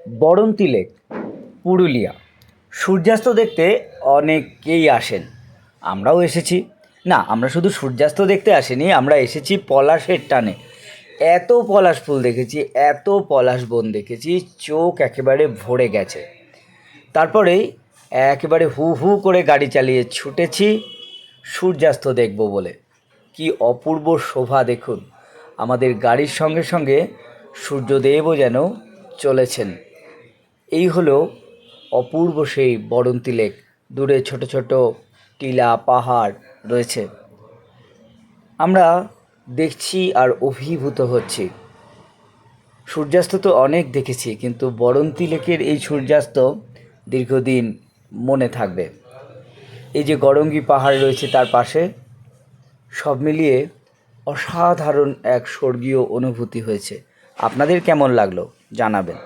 Baranti lake, Purulia. সূর্যাস্ত দেখতে অনেকেই আসেন, আমরাও এসেছি। না, আমরা শুধু সূর্যাস্ত দেখতে আসিনি, আমরা এসেছি পলাশের টানে। এত পলাশ ফুল দেখেছি, এত পলাশ বন দেখেছি, চোখ একেবারে ভরে গেছে। তারপরেই একেবারে হু হু করে গাড়ি চালিয়ে ছুটেছি সূর্যাস্ত দেখব বলে। কি অপূর্ব শোভা দেখুন! আমাদের গাড়ির সঙ্গে সঙ্গে সূর্যদেবও যেন চলেছেন। এই হলো অপূর্ব সেই বড়ন্তি লেক। দূরে ছোট ছোট টিলা পাহাড় রয়েছে, আমরা দেখছি আর অভিভূত হচ্ছি। সূর্যাস্ত তো অনেক দেখেছি, কিন্তু বড়ন্তি লেকের এই সূর্যাস্ত দীর্ঘদিন মনে থাকবে। এই যে গড়ঙ্গি পাহাড় রয়েছে তার পাশে, সব মিলিয়ে অসাধারণ এক স্বর্গীয় অনুভূতি হয়েছে। আপনাদের কেমন লাগলো জানাবেন।